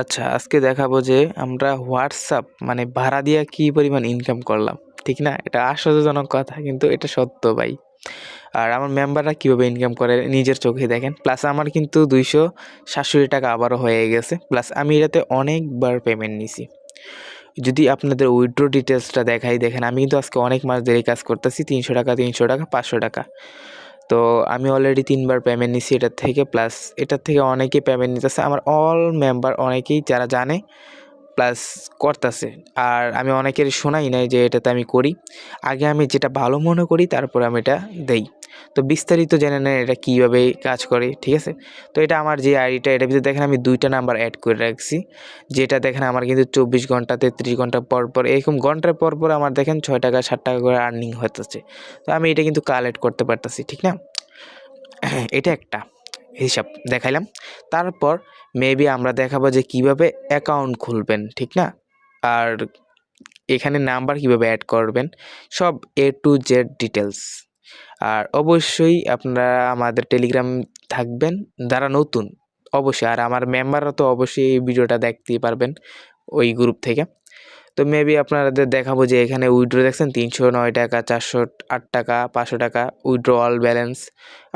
আচ্ছা, আজকে দেখাবো যে আমরা হোয়াটসঅ্যাপ মানে ভাড়া দিয়ে কি পরিমাণ ইনকাম করলাম, ঠিক না? এটা আশ্চর্যজনক কথা, কিন্তু এটা সত্য ভাই। আর আমার মেম্বাররা কীভাবে ইনকাম করে নিজের চোখে দেখেন। প্লাস আমার কিন্তু 267 টাকা আবারও হয়ে গেছে। প্লাস আমি এটাতে অনেকবার পেমেন্ট নিছি। যদি আপনাদের উইথড্র ডিটেলসটা দেখাই, দেখেন আমি কিন্তু আজকে অনেক মাস ধরে কাজ করতেছি। 300 টাকা, 300 টাকা, 500 টাকা। তো আমি অলরেডি 3বার পেমেন্ট নিছি এটার থেকে। প্লাস এটার থেকে অনেকেই পেমেন্ট নিতেছে, আমার অল মেম্বার অনেকেই যারা জানে প্লাস করতেছে। আর আমি অনেকের শোনাই নাই যে এটাতে আমি করি। আগে আমি যেটা ভালো মনে করি তারপর আমি এটা দেই। তো বিস্তারিত জেনে নেন এটা কীভাবে কাজ করে, ঠিক আছে? তো এটা আমার যে আইডিটা, এটার ভিতরে দেখেন আমি 2টা নাম্বার অ্যাড করে রাখছি। যেটা দেখেন আমার কিন্তু 24 ঘন্টা 33 ঘন্টা পর পর এরকম ঘন্টার পর পর আমার দেখেন 6 টাকা 7 টাকা করে আর্নিং হতেছে। তো আমি এটা কিন্তু কালেক্ট করতে পারতেছি, ঠিক না? এটা একটা হিসাব দেখাইলাম। তারপর মেবি আমরা দেখাবো যে কিভাবে অ্যাকাউন্ট খুলবেন, ঠিক না? আর এখানে নাম্বার কিভাবে অ্যাড করবেন, সব A to Z ডিটেলস। আর অবশ্যই আপনারা আমাদের টেলিগ্রাম থাকবেন যারা নতুন, অবশ্যই। আর আমার মেম্বাররা তো অবশ্যই এই ভিডিওটা দেখতেই পারবেন ওই গ্রুপ থেকে। তো মেবি আপনাদের দেখাবো যে এখানে উইথড্র দেখছেন 309 টাকা, 408 টাকা, 500 টাকা উইথড্র অল ব্যালেন্স।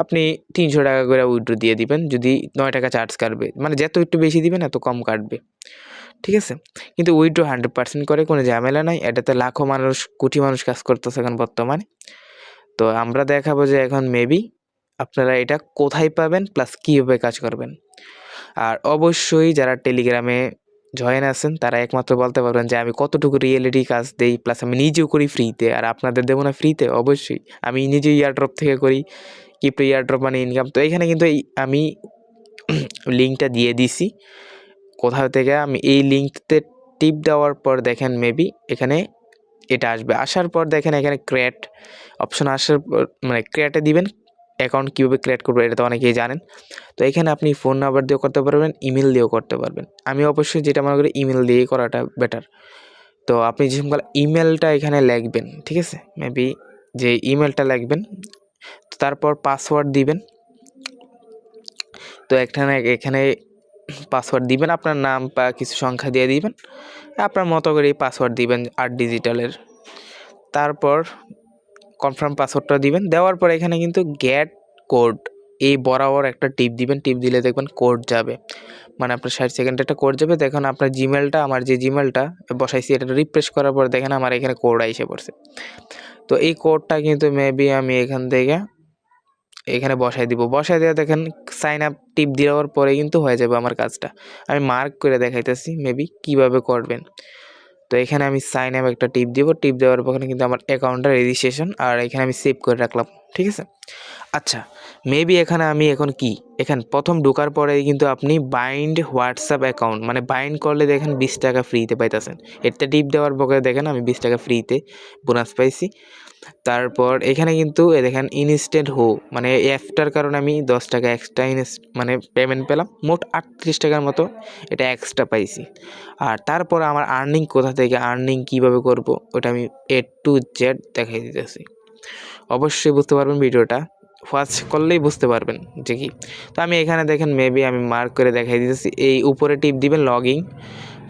আপনি 300 টাকা করে উইথড্র দিয়ে দিবেন, যদি 9 টাকা চার্জ কাটবে, মানে যত একটু বেশি দিবেন এত কম কাটবে, ঠিক আছে? কিন্তু উইথড্র 100% করে, কোনো ঝামেলা নাই। এটাতে লাখো মানুষ, কোটি মানুষ কাজ করতেছে এখন বর্তমানে। তো আমরা দেখাবো যে এখন মেবি আপনারা এটা কোথায় পাবেন প্লাস কীভাবে কাজ করবেন। আর অবশ্যই যারা টেলিগ্রামে জয়েন আছেন তারা একমাত্র বলতে পারবেন যে আমি কতটুকু রিয়েলিটি কাজ দেই, প্লাস আমি নিজেও করি ফ্রিতে। আর আপনাদের দেবো না ফ্রিতে? অবশ্যই। আমি নিজেই এয়ারড্রপ থেকে করি, ক্রিপ্টো এয়ারড্রপ মানে ইনকাম। তো এখানে কিন্তু আমি লিঙ্কটা দিয়ে দিছি কোথাও থেকে। আমি এই লিঙ্কতে টিপ দেওয়ার পর দেখেন মেবি এখানে এটা আসবে। আসার পর দেখেন এখানে ক্রিয়েট অপশন আসার পর মানে ক্রিয়েটে দিবেন। অ্যাকাউন্ট কীভাবে ক্রিয়েট করবো এটা তো অনেকেই জানেন। তো এখানে আপনি ফোন নাম্বার দিয়েও করতে পারবেন, ইমেল দিয়েও করতে পারবেন। আমি অবশ্যই যেটা মনে করি ইমেল দিয়েই করাটা বেটার। তো আপনি যে সকল ইমেলটা এখানে লিখবেন, ঠিক আছে? মেবি যে ইমেলটা লিখবেন, তারপর পাসওয়ার্ড দিবেন। তো এখানে পাসওয়ার্ড দিবেন, আপনার নাম বা কিছু সংখ্যা দিয়ে দিবেন, আপনার মতো করে পাসওয়ার্ড দিবেন 8 ডিজিটালের। তারপর কনফার্ম পাসওয়ার্ডটা দিবেন। দেওয়ার পর এখানে কিন্তু গেট কোড এই বরাবর একটা টিপ দিবেন। টিপ দিলে দেখবেন কোড যাবে, মানে আপনার 60 সেকেন্ডে একটা কোড যাবে। দেখুন আপনার জিমেলটা, আমার যে জিমেলটা বসাইছি এটা রিফ্রেশ করার পর দেখেন আমার এখানে কোড এসে পড়ছে। তো এই কোডটা কিন্তু মেবি আমি এখান থেকে এখানে বসাই দিব। বসাই দিয়ে দেখেন সাইন আপ টিপ দেওয়ার পরে কিন্তু হয়ে যাবে আমার কাজটা। আমি মার্ক করে দেখাইতেছি মেবি কিভাবে করবেন। তো এখানে আমি সাইন আপ একটা টিপ দিব। টিপ দেওয়ার পর কিন্তু আমার অ্যাকাউন্টটা রেজিস্ট্রেশন, আর এখানে আমি সেভ করে রাখলাম, ঠিক আছে? আচ্ছা, মেবি এখানে আমি এখন কি এখানে প্রথম ঢোকার পরেই কিন্তু আপনি বাইন্ড হোয়াটসঅ্যাপ অ্যাকাউন্ট মানে বাইন্ড করলে দেখেন 20 টাকা ফ্রিতে পাইতেছেন। এতে টিপ দেওয়ার পরে দেখেন আমি 20 টাকা ফ্রিতে বোনাস পাইছি। তারপর এখানে কিন্তু দেখেন ইনস্ট্যান্ট হো মানে এই অ্যাপটার কারণে আমি 10 টাকা এক্সট্রা মানে পেমেন্ট পেলাম। মোট 38 টাকার মতো এটা এক্সট্রা পাইছি। আর তারপর আমার আর্নিং কোথা থেকে, আর্নিং কীভাবে করব ওটা আমি A to Z দেখাই দিতেছি। অবশ্যই বুঝতে পারবেন, ভিডিওটা ওয়াচ করলেই বুঝতে পারবেন যে কি। তো আমি এখানে দেখেন মেবি আমি মার্ক করে দেখাই দিতেছি। এই উপরে টিপ দিবেন লগইন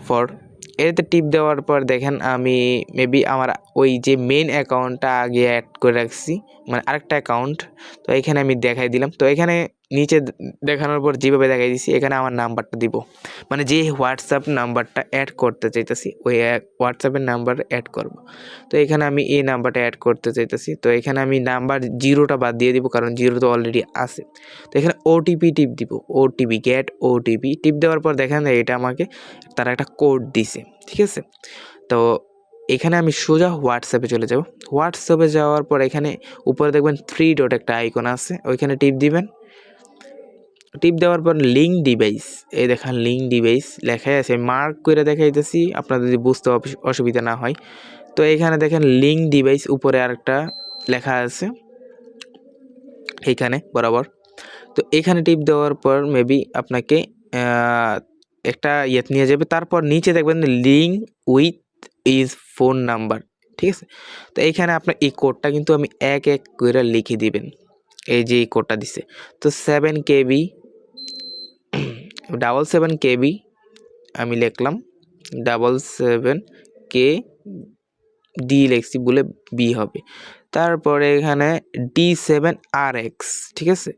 ফর, এতে টিপ দেওয়ার পর দেখেন আমি মেবি আমার ওই যে মেইন অ্যাকাউন্টটা আগে অ্যাড করে রাখছি, মানে আরেকটা অ্যাকাউন্ট। তো এখানে আমি দেখাই দিলাম। তো এখানে নিচে দেখানোর পর যেভাবে দেখাই দিছি এখানে আমার নাম্বারটা দিব, মানে যে হোয়াটসঅ্যাপ নাম্বারটা অ্যাড করতে চাইতেছি ওই হোয়াটসঅ্যাপের নাম্বার অ্যাড করব। তো এখানে আমি এই নাম্বারটা অ্যাড করতে চাইতেছি। তো এখানে আমি নাম্বার 0টা বাদ দিয়ে দিব, কারণ 0 তো অলরেডি আছে। তো এখানে ওটিপি টিপ দিব, ওটিপি গেট ওটিপি টিপ দেওয়ার পর দেখেন এটা আমাকে তারা একটা কোড দিছে, ঠিক আছে? তো এখানে আমি সোজা হোয়াটসঅ্যাপে চলে যাব। হোয়াটসঅ্যাপে যাওয়ার পর এখানে উপরে দেখবেন 3 ডট একটা আইকন আছে, ওইখানে টিপ দিবেন। টিপ দেওয়ার পর লিঙ্ক ডিভাইস, এই দেখেন লিঙ্ক ডিভাইস লেখাই আছে, মার্ক করে দেখাইতেছি আপনার যদি বুঝতে অসুবিধা না হয়। তো এখানে দেখেন লিঙ্ক ডিভাইস উপরে আরেকটা লেখা আছে এইখানে বরাবর। তো এখানে টিপ দেওয়ার পর মেবি আপনাকে একটা নিয়ে যাবে। তারপর নিচে দেখবেন link with is phone number, ঠিক আছে? তো এইখানে আপনার এই কোডটা কিন্তু আমি এক এক করে লিখে দিবেন। এই যে এই কোডটা দিছে, তো 7 KB 7 KB আমি লিখলাম 77KD লিখছি বলে বি হবে। তারপরে এখানে D7RX, ঠিক আছে।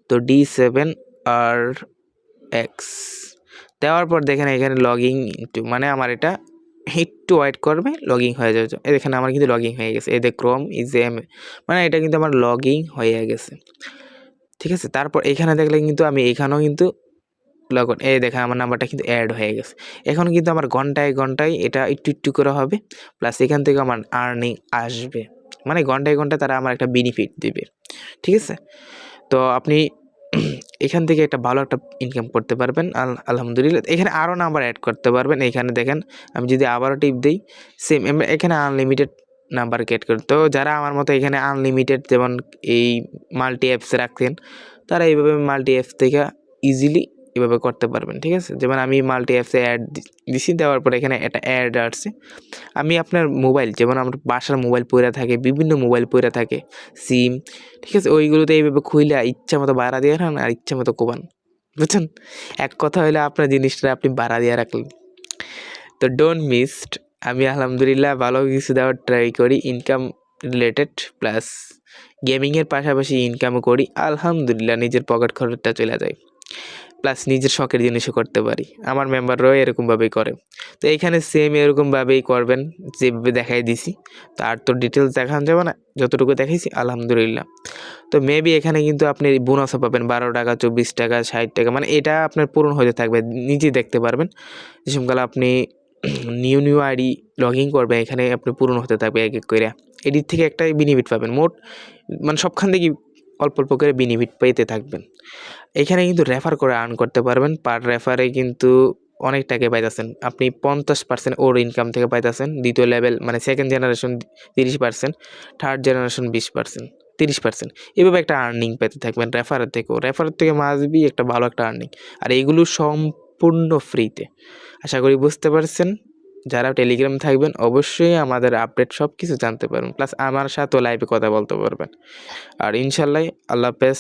তো D7RX দেওয়ার পর দেখেন এখানে লগইন ইনটু, মানে আমার এটা একটু ওয়েট করবে, লগইন হয়ে যাবে। এখানে আমার কিন্তু লগইন হয়ে গেছে, এদের ক্রোম ইজেম, মানে এটা কিন্তু আমার লগইন হয়ে গেছে, ঠিক আছে। তারপর এখানে দেখলে কিন্তু আমি এখানেও কিন্তু লগন, এই দেখেন আমার নাম্বারটা কিন্তু অ্যাড হয়ে গেছে। এখন কিন্তু আমার ঘন্টায় ঘন্টায় এটা একটু একটু করে হবে, প্লাস এখান থেকে আমার আর্নিং আসবে, মানে ঘন্টায় ঘন্টায় তারা আমার একটা বেনিফিট দিবে, ঠিক আছে। তো আপনি এখান থেকে একটা ভালো একটা ইনকাম করতে পারবেন আলহামদুলিল্লাহ। এখানে আরও নাম্বার অ্যাড করতে পারবেন। এখানে দেখেন আমি যদি আবারও টিপ দিই, সেম এখানে আনলিমিটেড নাম্বার গেট করে। তো যারা আমার মতো এখানে আনলিমিটেড যেমন এই মাল্টি অ্যাপস রাখতেন, তারা এইভাবে মাল্টি অ্যাপস থেকে ইজিলি এভাবে করতে পারবেন, ঠিক আছে। যেমন আমি মাল্টি অ্যাপসে অ্যাড দিছি, দেওয়ার পরে এখানে একটা অ্যাড আসছে। আমি আপনার মোবাইল, যেমন আমার বাসার মোবাইল পড়ে থাকে, বিভিন্ন মোবাইল পড়ে থাকে, সিম, ঠিক আছে, ওইগুলোতে এইভাবে খুইলে ইচ্ছা মতো বাড়া দিয়ে রাখেন আর ইচ্ছা মতো কোবান, বুঝছেন। এক কথা হইলে আপনার জিনিসটা আপনি বাড়া দিয়ে রাখলেন। তো ডোন্ট মিসড, আমি আলহামদুলিল্লাহ ভালো কিছু দেওয়ার ট্রাই করি, ইনকাম রিলেটেড, প্লাস গেমিংয়ের পাশাপাশি ইনকামও করি আলহামদুলিল্লাহ, নিজের পকেট খরচটা চলে যায়, প্লাস নিজের শখের জিনিসও করতে পারি। আমার মেম্বাররাও এরকমভাবেই করে। তো এইখানে সেম এরকমভাবেই করবেন যেভাবে দেখাই দিছি। তো আর তো ডিটেলস দেখানো যাবে না, যতটুকু দেখাইছি আলহামদুলিল্লাহ। তো মেবি এখানে কিন্তু আপনি বোনাসও পাবেন 12 টাকা, 24 টাকা, 60 টাকা, মানে এটা আপনার পূরণ হতে থাকবে, নিজেই দেখতে পারবেন। যে সময়কালে আপনি নিউ আইডি লগ ইন করবেন, এখানে আপনি পূরণ হতে থাকবে এক এক করে। এদিক থেকে একটাই বেনিফিট পাবেন, মোট মানে সবখান থেকে অল্প অল্প করে বেনিফিট পেতে থাকবেন। এখানে কিন্তু রেফার করে আর্ন করতে পারবেন, পার রেফারে কিন্তু অনেক টাকা পাইতেছেন আপনি। 50% ওর ইনকাম থেকে পাইতেছেন। দ্বিতীয় লেভেল মানে সেকেন্ড জেনারেশন 30%, থার্ড জেনারেশন 20%, 30%, এভাবে একটা আর্নিং পেতে থাকবেন রেফারের থেকেও। রেফারের থেকে মাসবি একটা ভালো একটা আর্নিং, আর এইগুলো সম্পূর্ণ ফ্রিতে। আশা করি বুঝতে পারছেন। যারা টেলিগ্রাম থাকবেন অবশ্যই আমাদের আপডেট সব কিছু জানতে পারবেন, প্লাস আমার সাথেও লাইভে কথা বলতে পারবেন। আর ইনশাল্লাহ আল্লাহ হাফেজ।